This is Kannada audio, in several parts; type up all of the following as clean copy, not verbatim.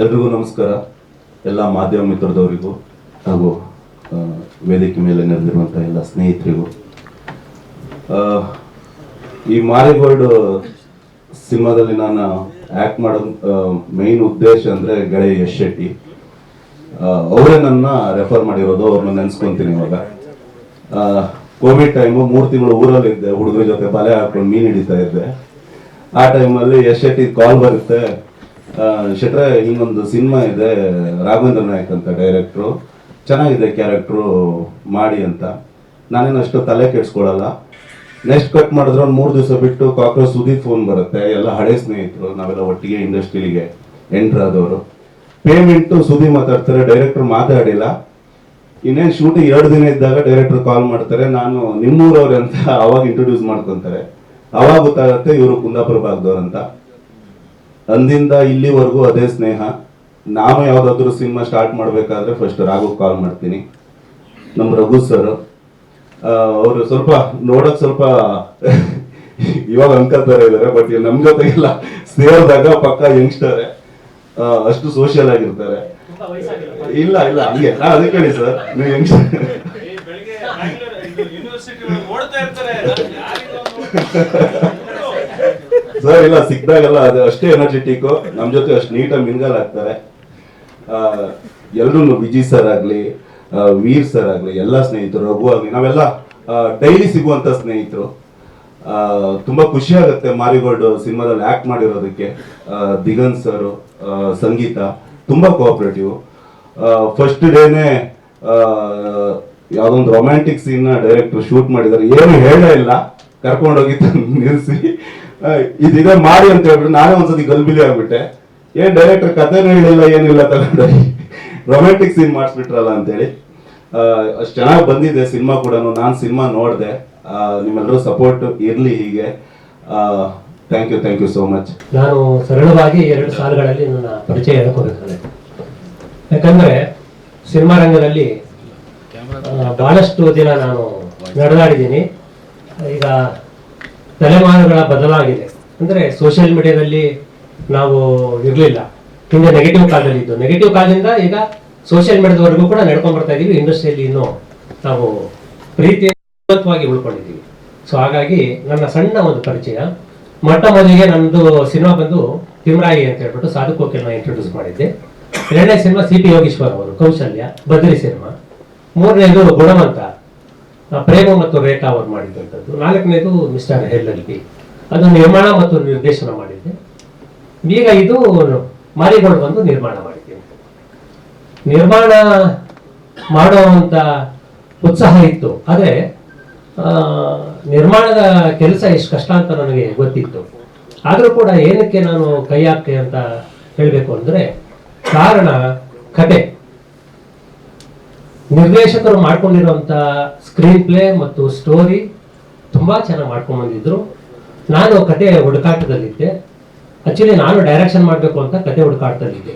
ಎಲ್ರಿಗೂ ನಮಸ್ಕಾರ. ಎಲ್ಲ ಮಾಧ್ಯಮ ಮಿತ್ರದವರಿಗೂ ಹಾಗೂ ವೇದಿಕೆ ಮೇಲೆ ನೆರೆದಿರುವಂಥ ಎಲ್ಲ ಸ್ನೇಹಿತರಿಗೂ. ಈ ಮಾರಿಗೋಲ್ಡ್ ಸಿನಿಮಾದಲ್ಲಿ ನಾನು ಆ್ಯಕ್ಟ್ ಮಾಡೋ ಮೇನ್ ಉದ್ದೇಶ ಅಂದರೆ ಗೆಳೆಯ ಯಶ್ ಶೆಟ್ಟಿ ಅವರೇ ನನ್ನ ರೆಫರ್ ಮಾಡಿರೋದು. ಅವ್ರನ್ನ ನೆನೆಸ್ಕೊತೀನಿ. ಇವಾಗ ಕೋವಿಡ್ ಟೈಮು 3 ತಿಂಗಳು ಊರಲ್ಲಿದ್ದೆ, ಹುಡುಗರ ಜೊತೆ ಬಲೆ ಹಾಕೊಂಡು ಮೀನು ಹಿಡಿತಾ ಇದ್ದೆ. ಆ ಟೈಮಲ್ಲಿ ಯಶ್ ಶೆಟ್ಟಿ ಕಾಲ್ ಬರುತ್ತೆ, ಶೆಟ್ರೆ ಹಿಂಗೊಂದು ಸಿನಿಮಾ ಇದೆ, ರಾಘವೇಂದ್ರ ನಾಯಕ್ ಅಂತ ಡೈರೆಕ್ಟ್ರು, ಚೆನ್ನಾಗಿದೆ ಕ್ಯಾರೆಕ್ಟ್ರು ಮಾಡಿ ಅಂತ. ನಾನೇನು ಅಷ್ಟು ತಲೆ ಕೆಡ್ಸ್ಕೊಳ್ಳಲ್ಲ. ನೆಕ್ಸ್ಟ್ ಕಟ್ ಮಾಡಿದ್ರೆ ಒಂದು 3 ದಿವಸ ಬಿಟ್ಟು ಕಾಕ್ರೋಚ್ ಸುದೀಪ್ ಫೋನ್ ಬರುತ್ತೆ. ಎಲ್ಲ ಹಳೆ ಸ್ನೇಹಿತರು, ನಾವೆಲ್ಲ ಒಟ್ಟಿಗೆ ಇಂಡಸ್ಟ್ರಿಗೆ ಎಂಟ್ರ್ ಆದವರು. ಪೇಮೆಂಟು ಸುದೀಪ್ ಮಾತಾಡ್ತಾರೆ, ಡೈರೆಕ್ಟ್ರು ಮಾತಾಡಿಲ್ಲ. ಇನ್ನೇನು ಶೂಟಿಂಗ್ 2 ದಿನ ಇದ್ದಾಗ ಡೈರೆಕ್ಟ್ರು ಕಾಲ್ ಮಾಡ್ತಾರೆ, ನಾನು ನಿಮ್ಮೂರವ್ರೆ ಅಂತ ಅವಾಗ ಇಂಟ್ರೊಡ್ಯೂಸ್ ಮಾಡ್ಕೊತಾರೆ. ಅವಾಗ ಗೊತ್ತಾಗತ್ತೆ ಇವರು ಕುಂದಾಪುರ ಭಾಗದವ್ರು ಅಂತ. ಅಂದಿಂದ ಇಲ್ಲಿವರೆಗೂ ಅದೇ ಸ್ನೇಹ. ನಾನು ಯಾವುದಾದ್ರೂ ಸಿನಿಮಾ ಸ್ಟಾರ್ಟ್ ಮಾಡಬೇಕಾದ್ರೆ ಫಸ್ಟ್ ರಾಘು ಕಾಲ್ ಮಾಡ್ತೀನಿ. ನಮ್ಮ ರಘು ಸರ್ ಅವರು ಸ್ವಲ್ಪ ನೋಡಕ್ ಸ್ವಲ್ಪ ಇವಾಗ ಅಂಕಲ್ತಾರೆ ಇದ್ದಾರೆ, ಬಟ್ ನಮ್ ಜೊತೆಗೆಲ್ಲ ಸೇರಿದಾಗ ಪಕ್ಕ ಯಂಗ್ಸ್ಟರ್, ಅಷ್ಟು ಸೋಷಿಯಲ್ ಆಗಿರ್ತಾರೆ. ಇಲ್ಲ ಇಲ್ಲ ಹಂಗೆ ಅದಕ್ಕೆ ಹೇಳಿ ಸರ್, ನೀವು ಯಂಗ್ಸ್ಟರ್ ಸರ್ ಇಲ್ಲ, ಸಿಕ್ದಾಗೆಲ್ಲ ಅದು ಅಷ್ಟೇ ಎನರ್ಜೆಟಿಕ್, ನಮ್ ಜೊತೆ ಅಷ್ಟು ನೀಟಾಗಿ ಮಿಂಗಲ್ ಆಗ್ತಾರೆ. ಎಲ್ರು ವಿಜಯ್ ಸರ್ ಆಗ್ಲಿ, ವೀರ್ ಸರ್ ಆಗ್ಲಿ, ಎಲ್ಲ ಸ್ನೇಹಿತರು, ರಘು ಆಗ್ಲಿ, ನಾವೆಲ್ಲ ಡೈಲಿ ಸಿಗುವಂತ ಸ್ನೇಹಿತರು. ತುಂಬಾ ಖುಷಿ ಆಗುತ್ತೆ ಮಾರಿಗೋಲ್ಡ್ ಸಿನಿಮಾದಲ್ಲಿ ಆಕ್ಟ್ ಮಾಡಿರೋದಕ್ಕೆ. ದಿಗಂತ್ ಸರ್, ಸಂಗೀತ ತುಂಬಾ ಕೋಆಪರೇಟಿವ್. ಫಸ್ಟ್ ಡೇನೆ ಯಾವ್ದೊಂದು ರೊಮ್ಯಾಂಟಿಕ್ ಸೀನ್ ಡೈರೆಕ್ಟರ್ ಶೂಟ್ ಮಾಡಿದ್ದಾರೆ, ಏನು ಹೇಳೇ ಇಲ್ಲ, ಕರ್ಕೊಂಡೋಗಿ ನಿಲ್ಸಿ ಇದೀಗ ಮಾಡಿ ಅಂತ ಹೇಳ್ಬಿಟ್ಟು ನಾನೇ ಒಂದ್ಸತಿ ಗಲ್ಬಿಲಿ ಆಗ್ಬಿಟ್ಟೆ. ಏನ್ ಡೈರೆಕ್ಟರ್ ಕಥೆನೂ ಹೇಳಿಲ್ಲ, ಏನಿಲ್ಲ, ತಗೊಂಡೋಗಿ ರೊಮ್ಯಾಂಟಿಕ್ ಸೀನ್ ಮಾಡಿಸ್ಬಿಟ್ರಲ್ಲ ಅಂತೇಳಿ. ಅಷ್ಟು ಚೆನ್ನಾಗಿ ಬಂದಿದೆ ಸಿನಿಮಾ ಕೂಡ. ನಾನು ಸಿನಿಮಾ ನೋಡಿದೆ. ನಿಮ್ಮೆಲ್ಲರೂ ಸಪೋರ್ಟ್ ಇರ್ಲಿ ಹೀಗೆ. Thank you so much. ನಾನು ಸರಳವಾಗಿ 2 ಸಾಲುಗಳಲ್ಲಿ ನನ್ನ ಪರಿಚಯ ಹೇಳ್ಕೋಬೇಕಾದ್ರೆ, ಯಾಕಂದ್ರೆ ಸಿನಿಮಾ ರಂಗದಲ್ಲಿ ಬಹಳಷ್ಟು ದಿನ ನಾನು ನಡೆದಾಡಿದ್ದೀನಿ. ಈಗ ತಲೆಮಾರುಗಳ ಬದಲಾಗಿದೆ. ಅಂದ್ರೆ ಸೋಷಿಯಲ್ ಮೀಡಿಯಾದಲ್ಲಿ ನಾವು ಇರಲಿಲ್ಲ, ಹಿಂದೆ ನೆಗೆಟಿವ್ ಕಾಲದಲ್ಲಿ ಇದ್ದು, ನೆಗೆಟಿವ್ ಕಾಲದಿಂದ ಈಗ ಸೋಷಿಯಲ್ ಮೀಡಿಯಾದವರೆಗೂ ಕೂಡ ನಡ್ಕೊಂಡ್ ಬರ್ತಾ ಇದೀವಿ. ಇಂಡಸ್ಟ್ರಿಯಲ್ಲಿ ಇನ್ನೂ ನಾವು ಪ್ರೀತಿವಾಗಿ ಉಳ್ಕೊಂಡಿದ್ದೀವಿ. ಸೊ ಹಾಗಾಗಿ ನನ್ನ ಸಣ್ಣ ಒಂದು ಪರಿಚಯ. ಮೊಟ್ಟ ಮೊದಲಿಗೆ ನಮ್ದು ಸಿನಿಮಾ ಬಂದು ತಿಮ್ರಾಯಿ ಅಂತ ಹೇಳ್ಬಿಟ್ಟು ಸಾಧು ಕೋಕಿಲ್ನ ಇಂಟ್ರೊಡ್ಯೂಸ್ ಮಾಡಿದ್ದೆ. 2ನೇ ಸಿನಿಮಾ CP ಯೋಗೀಶ್ವರ್ ಅವರು, ಕೌಶಲ್ಯ, ಬದ್ರಿ ಸಿನಿಮಾ. 3ನೇದು ಗುಣವಂತ, ಪ್ರೇಮ ಮತ್ತು ರೇಖಾ ಅವರು ಮಾಡಿದಂಥದ್ದು. 4ನೇದು ಮಿಸ್ಟರ್ LLB, ಅದು ನಿರ್ಮಾಣ ಮತ್ತು ನಿರ್ದೇಶನ ಮಾಡಿದ್ದೆ. ಈಗ ಇದು ಮಾರಿಗೋಲ್ಡ್ ಬಂದು ನಿರ್ಮಾಣ ಮಾಡಿದ್ದೀನಿ. ನಿರ್ಮಾಣ ಮಾಡುವಂತ ಉತ್ಸಾಹ ಇತ್ತು, ಆದ್ರೆ ನಿರ್ಮಾಣದ ಕೆಲಸ ಎಷ್ಟು ಕಷ್ಟ ಅಂತ ನನಗೆ ಗೊತ್ತಿತ್ತು. ಆದ್ರೂ ಕೂಡ ಏನಕ್ಕೆ ನಾನು ಕೈ ಹಾಕ್ತೆ ಅಂತ ಹೇಳ್ಬೇಕು ಅಂದ್ರೆ, ಕಾರಣ ಕತೆ. ನಿರ್ದೇಶಕರು ಮಾಡ್ಕೊಂಡಿರುವಂತ ಸ್ಕ್ರೀನ್ ಪ್ಲೇ ಮತ್ತು ಸ್ಟೋರಿ ತುಂಬಾ ಚೆನ್ನಾಗಿ ಮಾಡ್ಕೊಂಡ್ ಬಂದಿದ್ರು. ನಾನು ಕತೆ ಹುಡುಕಾಟದಲ್ಲಿದ್ದೆ. ಆಕ್ಚುಲಿ ನಾನು ಡೈರೆಕ್ಷನ್ ಮಾಡಬೇಕು ಅಂತ ಕತೆ ಹುಡುಕಾಟದಲ್ಲಿದ್ದೆ.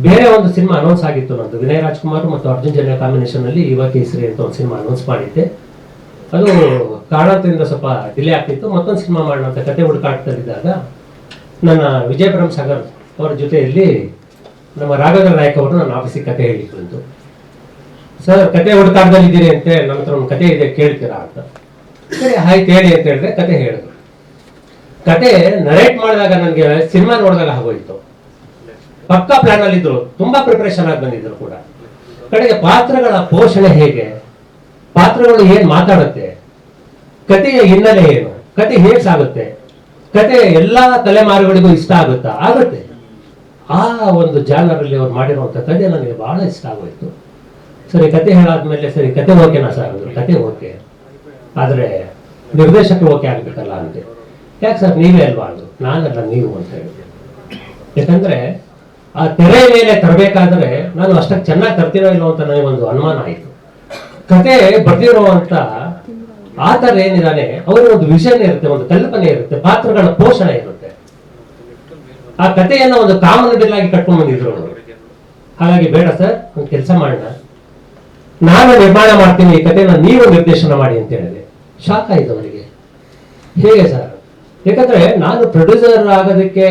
ಬೇರೆ ಒಂದು ಸಿನಿಮಾ ಅನೌನ್ಸ್ ಆಗಿತ್ತು ನಂದು, ವಿನಯ್ ರಾಜ್ಕುಮಾರ್ ಮತ್ತು ಅರ್ಜುನ್ ಜನ್ಯ ಕಾಂಬಿನೇಷನ್ ಅಲ್ಲಿ ಯುವ ಕೇಸರಿ ಅಂತ ಒಂದು ಸಿನಿಮಾ ಅನೌನ್ಸ್ ಮಾಡಿದ್ದೆ. ಅದು ಕಾರಣದಿಂದ ಸ್ವಲ್ಪ ಡಿಲೇ ಆಗ್ತಿತ್ತು. ಮತ್ತೊಂದು ಸಿನಿಮಾ ಮಾಡೋಣ ಅಂತ ಕತೆ ಹುಡುಕಾಟದಲ್ಲಿದ್ದಾಗ ನನ್ನ ವಿಜಯ್ ಬ್ರಹ್ಮ ಸಾಗರ್ ಅವರ ಜೊತೆಯಲ್ಲಿ ನಮ್ಮ ರಾಘವೇಂದ್ರ ನಾಯಕ್ ಅವರು ನನ್ನ ಆಫೀಸಿಗೆ ಕತೆ ಹೇಳಿದ್ರು ಬಂತು. ಸರ್ ಕತೆ ಹುಡುಕಾಟದಲ್ಲಿ ಇದ್ದೀರಿ ಅಂತ, ನನ್ನ ಹತ್ರ ಒಂದು ಕತೆ ಇದೆ ಕೇಳ್ತೀರಾ ಅಂತ. ಸರಿ ಆಯ್ತು ಹೇಳಿ ಅಂತ ಹೇಳಿದ್ರೆ ಕತೆ ಹೇಳಿದ್ರು. ಕತೆ ನರೇಟ್ ಮಾಡಿದಾಗ ನನಗೆ ಸಿನಿಮಾ ನೋಡಿದಾಗ ಆಗೋಯ್ತು. ಪಕ್ಕಾ ಪ್ಲಾನ್ ಅಲ್ಲಿ ಇದ್ರು, ತುಂಬಾ ಪ್ರಿಪರೇಷನ್ ಆಗಿ ಬಂದಿದ್ರು ಕೂಡ. ಕಡೆಗೆ ಪಾತ್ರಗಳ ಪೋಷಣೆ ಹೇಗೆ, ಪಾತ್ರಗಳು ಏನ್ ಮಾತಾಡುತ್ತೆ, ಕತೆಯ ಹಿನ್ನೆಲೆ ಏನು, ಕತೆ ಹೇಗ್ ಸಾಗುತ್ತೆ, ಕತೆ ಎಲ್ಲಾ ತಲೆಮಾರುಗಳಿಗೂ ಇಷ್ಟ ಆಗುತ್ತೆ. ಆ ಒಂದು ಜಾನರಲ್ಲಿ ಅವ್ರು ಮಾಡಿರುವಂತ ಕತೆ ನನಗೆ ಬಹಳ ಇಷ್ಟ ಆಗೋಯ್ತು. ಸರಿ ಕತೆ ಹೇಳಾದ್ಮೇಲೆ, ಸರಿ ಕತೆ ಓಕೆನಾ ಸರ್ ಅಂದ್ರು. ಕತೆ ಓಕೆ, ಆದ್ರೆ ನಿರ್ದೇಶಕರು ಓಕೆ ಆಗ್ಬೇಕಲ್ಲ ಅಂತೆ. ಯಾಕೆ ಸರ್ ನೀವೇ ಅಲ್ವಾ ಅಂದ್ರು. ನಾನಲ್ಲ, ನೀವು ಅಂತ ಹೇಳಿದೆ. ಯಾಕಂದ್ರೆ ಆ ತೆರೆ ಮೇಲೆ ತರಬೇಕಾದ್ರೆ ನಾನು ಅಷ್ಟಕ್ಕೆ ಚೆನ್ನಾಗಿ ತರ್ತೀನೋ ಇಲ್ಲೋ ಅಂತ ನನಗೊಂದು ಅನುಮಾನ ಆಯಿತು. ಕತೆ ಬರ್ದಿರುವಂತ ಆತರ ಏನಿದಾನೆ, ಅವರ ಒಂದು ವಿಷನ್ ಇರುತ್ತೆ, ಒಂದು ಕಲ್ಪನೆ ಇರುತ್ತೆ, ಪಾತ್ರಗಳ ಪೋಷಣೆ ಇರುತ್ತೆ. ಆ ಕಥೆಯನ್ನ ಒಂದು ಕಾಮನ್ ಬಿಲ್ ಆಗಿ ಕಟ್ಕೊಂಡ್ ಬಂದಿದ್ರು ಅವರು. ಹಾಗಾಗಿ ಬೇಡ ಸರ್, ಒಂದು ಕೆಲಸ ಮಾಡೋಣ, ನಾನು ನಿರ್ಮಾಣ ಮಾಡ್ತೀನಿ, ಈ ಕಥೆನ ನೀವು ನಿರ್ದೇಶನ ಮಾಡಿ ಅಂತ ಹೇಳಿದೆ. ಶಾಕ್ ಆಯ್ತು ಅವರಿಗೆ. ಹೇಗೆ ಸರ್? ಯಾಕಂದ್ರೆ ನಾನು ಪ್ರೊಡ್ಯೂಸರ್ ಆಗೋದಕ್ಕೆ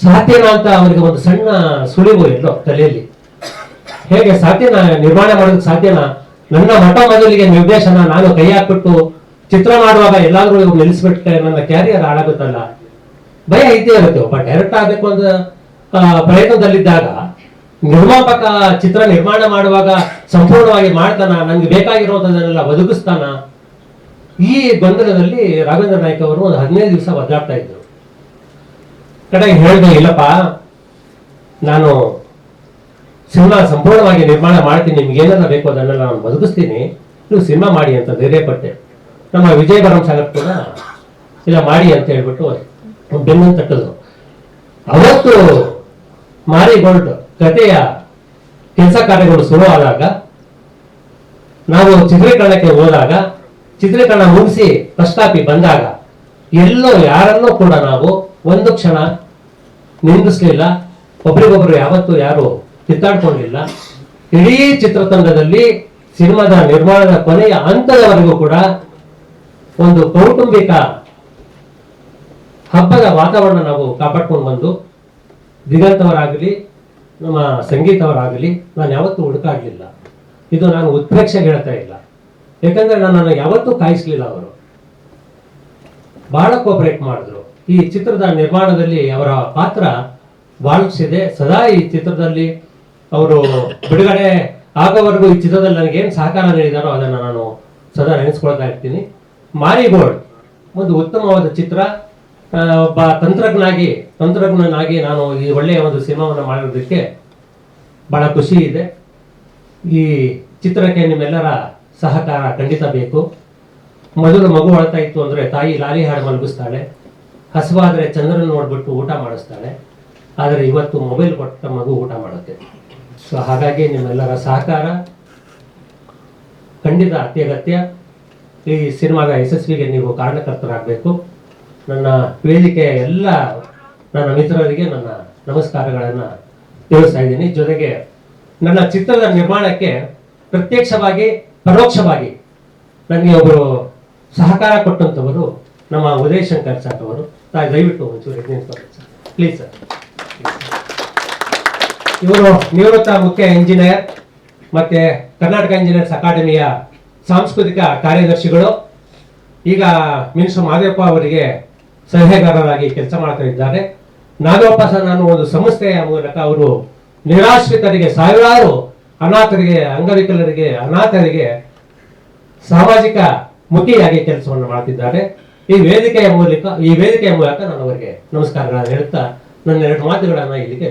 ಸಾಧ್ಯನಾ ಅಂತ ಅವರಿಗೆ ಒಂದು ಸಣ್ಣ ಸುಳಿವು ಎಲ್ಲೋ ತಲೆಯಲ್ಲಿ. ಹೇಗೆ ಸಾಧ್ಯನಾ ನಿರ್ಮಾಣ ಮಾಡೋದಕ್ಕೆ ಸಾಧ್ಯನಾ? ನನ್ನ ಮಠ ಮೊದಲಿಗೆ ನಿರ್ದೇಶನ ನಾನು ಕೈ ಹಾಕ್ಬಿಟ್ಟು ಚಿತ್ರ ಮಾಡುವಾಗ ಎಲ್ಲಾದ್ರೂ ಇವ್ರು ನಿಲ್ಲಿಸ್ಬಿಟ್ರೆ ನನ್ನ ಕ್ಯಾರಿಯರ್ ಹಾಳಾಗುತ್ತಲ್ಲ, ಭಯ ಇದ್ದೇ ಇರುತ್ತೆ. ಒಬ್ಬ ಡೈರೆಕ್ಟ್ ಆಗಬೇಕು ಅಂತ ಪ್ರಯತ್ನದಲ್ಲಿದ್ದಾಗ ನಿರ್ಮಾಪಕ ಚಿತ್ರ ನಿರ್ಮಾಣ ಮಾಡುವಾಗ ಸಂಪೂರ್ಣವಾಗಿ ಮಾಡ್ತಾನ, ನಂಗೆ ಬೇಕಾಗಿರುವಂತದನ್ನೆಲ್ಲ ಒದಗಿಸ್ತಾನ, ಈ ಗೊಂದಲದಲ್ಲಿ ರಾಘವೇಂದ್ರ ನಾಯ್ಕ ಅವರು ಒಂದು 15 ದಿವಸ ಒದ್ದಾಡ್ತಾ ಇದ್ರು. ಕಡೆಗೆ ಹೇಳಿದೆ, ಇಲ್ಲಪ್ಪ ನಾನು ಸಿನಿಮಾ ಸಂಪೂರ್ಣವಾಗಿ ನಿರ್ಮಾಣ ಮಾಡ್ತೀನಿ, ನಿಮ್ಗೆ ಏನೆಲ್ಲ ಬೇಕು ಅದನ್ನೆಲ್ಲ ನಾನು ಒದಗಿಸ್ತೀನಿ, ನೀವು ಸಿನಿಮಾ ಮಾಡಿ ಅಂತ ಧೈರ್ಯಪಟ್ಟೆ. ನಮ್ಮ ವಿಜಯ್ ಭರಮ್ ಸಾಗರ್ ಕೂಡ ಇಲ್ಲ ಮಾಡಿ ಅಂತ ಹೇಳ್ಬಿಟ್ಟು ಬೆನ್ನು ತಟ್ಟಿದ್ರು. ಅವತ್ತು ಮಾರಿಗೋಲ್ಡ್ ಕಥೆಯ ಕೆಲಸ ಕಾರ್ಯಗಳು ಶುರುವಾದಾಗ, ನಾವು ಚಿತ್ರೀಕರಣಕ್ಕೆ ಹೋದಾಗ, ಚಿತ್ರೀಕರಣ ಮುಗಿಸಿ ಫಸ್ಟ್ ಕಾಪಿ ಬಂದಾಗ ಎಲ್ಲೋ ಯಾರನ್ನೂ ಕೂಡ ನಾವು ಒಂದು ಕ್ಷಣ ನಿಂದಿಸ್ಲಿಲ್ಲ, ಒಬ್ರಿಗೊಬ್ರು ಯಾವತ್ತೂ ಯಾರು ಕಿತ್ತಾಡ್ಕೊಂಡಿಲ್ಲ. ಇಡೀ ಚಿತ್ರತಂಡದಲ್ಲಿ ಸಿನಿಮಾದ ನಿರ್ಮಾಣದ ಕೊನೆಯ ಹಂತದವರೆಗೂ ಕೂಡ ಒಂದು ಕೌಟುಂಬಿಕ ಹಬ್ಬದ ವಾತಾವರಣ ನಾವು ಕಾಪಾಡ್ಕೊಂಡು ಬಂದು, ದಿಗಂತವರಾಗಲಿ ನಮ್ಮ ಸಂಗೀತ ಅವರಾಗಲಿ ನಾನು ಯಾವತ್ತೂ ಹುಡುಕಾಡ್ಲಿಲ್ಲ. ಇದು ನಾನು ಉತ್ಪ್ರೇಕ್ಷೆ ಹೇಳ್ತಾ ಇಲ್ಲ, ಯಾಕಂದ್ರೆ ನನ್ನನ್ನು ಯಾವತ್ತೂ ಕಾಯಿಸ್ಲಿಲ್ಲ. ಅವರು ಬಹಳ ಕೋಪರೇಟ್ ಮಾಡಿದ್ರು. ಈ ಚಿತ್ರದ ನಿರ್ಮಾಣದಲ್ಲಿ ಅವರ ಪಾತ್ರ ಬಾಳಿಸಿದೆ. ಸದಾ ಈ ಚಿತ್ರದಲ್ಲಿ ಅವರು ಬಿಡುಗಡೆ ಆಗೋವರೆಗೂ ಈ ಚಿತ್ರದಲ್ಲಿ ನನಗೇನು ಸಹಕಾರ ನೀಡಿದಾರೋ ಅದನ್ನು ನಾನು ಸದಾ ನೆನೆಸ್ಕೊಳ್ತಾ ಇರ್ತೀನಿ. ಮಾರಿಗೋಲ್ಡ್ ಒಂದು ಉತ್ತಮವಾದ ಚಿತ್ರ. ಒಬ್ಬ ತಂತ್ರಜ್ಞನಾಗಿ ನಾನು ಈ ಒಳ್ಳೆಯ ಒಂದು ಸಿನಿಮಾವನ್ನು ಮಾಡೋದಕ್ಕೆ ಬಹಳ ಖುಷಿ ಇದೆ. ಈ ಚಿತ್ರಕ್ಕೆ ನಿಮ್ಮೆಲ್ಲರ ಸಹಕಾರ ಖಂಡಿತ ಬೇಕು. ಮೊದಲು ಮಗು ಅಳ್ತಾ ಇತ್ತು ಅಂದ್ರೆ ತಾಯಿ ಲಾಲಿ ಹಾಡು ಮಲಗಿಸ್ತಾಳೆ, ಹಸುವಾದ್ರೆ ಚಂದ್ರನ ನೋಡ್ಬಿಟ್ಟು ಊಟ ಮಾಡಿಸ್ತಾಳೆ, ಆದರೆ ಇವತ್ತು ಮೊಬೈಲ್ ಕೊಟ್ಟ ಮಗು ಊಟ ಮಾಡುತ್ತೆ. ಸೊ ಹಾಗಾಗಿ ನಿಮ್ಮೆಲ್ಲರ ಸಹಕಾರ ಖಂಡಿತ ಅತ್ಯಗತ್ಯ. ಈ ಸಿನಿಮಾದ ಯಶಸ್ವಿಗೆ ನೀವು ಕಾರಣಕರ್ತರಾಗಬೇಕು. ನನ್ನ ವೇದಿಕೆಯ ಎಲ್ಲ ನನ್ನ ಮಿತ್ರರಿಗೆ ನನ್ನ ನಮಸ್ಕಾರಗಳನ್ನು ತಿಳಿಸ್ತಾ ಇದ್ದೀನಿ. ಜೊತೆಗೆ ನನ್ನ ಚಿತ್ರದ ನಿರ್ಮಾಣಕ್ಕೆ ಪ್ರತ್ಯಕ್ಷವಾಗಿ ಪರೋಕ್ಷವಾಗಿ ನನಗೆ ಒಬ್ಬರು ಸಹಕಾರ ಕೊಟ್ಟಂಥವರು ನಮ್ಮ ಉದಯ್ ಶಂಕರ್ ಸರ್ ಅವರು. ದಯವಿಟ್ಟು ಒಂಚೂರು ಪ್ಲೀಸ್ ಸರ್. ಇವರು ನಿವೃತ್ತ ಮುಖ್ಯ ಇಂಜಿನಿಯರ್ ಮತ್ತೆ ಕರ್ನಾಟಕ ಇಂಜಿನಿಯರ್ಸ್ ಅಕಾಡೆಮಿಯ ಸಾಂಸ್ಕೃತಿಕ ಕಾರ್ಯದರ್ಶಿಗಳು. ಈಗ ಮಿನಿಸ್ಟರ್ ಮಾದೇವಪ್ಪ ಅವರಿಗೆ ಸಲಹೆಗಾರರಾಗಿ ಕೆಲಸ ಮಾಡ್ತಾ ಇದ್ದಾರೆ. ನಾಗಪ್ಪ ಸರ್ ನಾನು ಒಂದು ಸಂಸ್ಥೆಯ ಮೂಲಕ ಅವರು ನಿರಾಶ್ರಿತರಿಗೆ, ಸಾವಿರಾರು ಅನಾಥರಿಗೆ, ಅಂಗವಿಕಲರಿಗೆ, ಅನಾಥರಿಗೆ ಸಾಮಾಜಿಕ ಮುಖಿಯಾಗಿ ಕೆಲಸವನ್ನು ಮಾಡ್ತಿದ್ದಾರೆ. ಈ ವೇದಿಕೆಯ ಮೂಲಕ ನಾನು ಅವರಿಗೆ ನಮಸ್ಕಾರಗಳನ್ನು ಹೇಳುತ್ತಾ ನನ್ನ 2 ಮಾತುಗಳನ್ನು ಇಲ್ಲಿಗೆ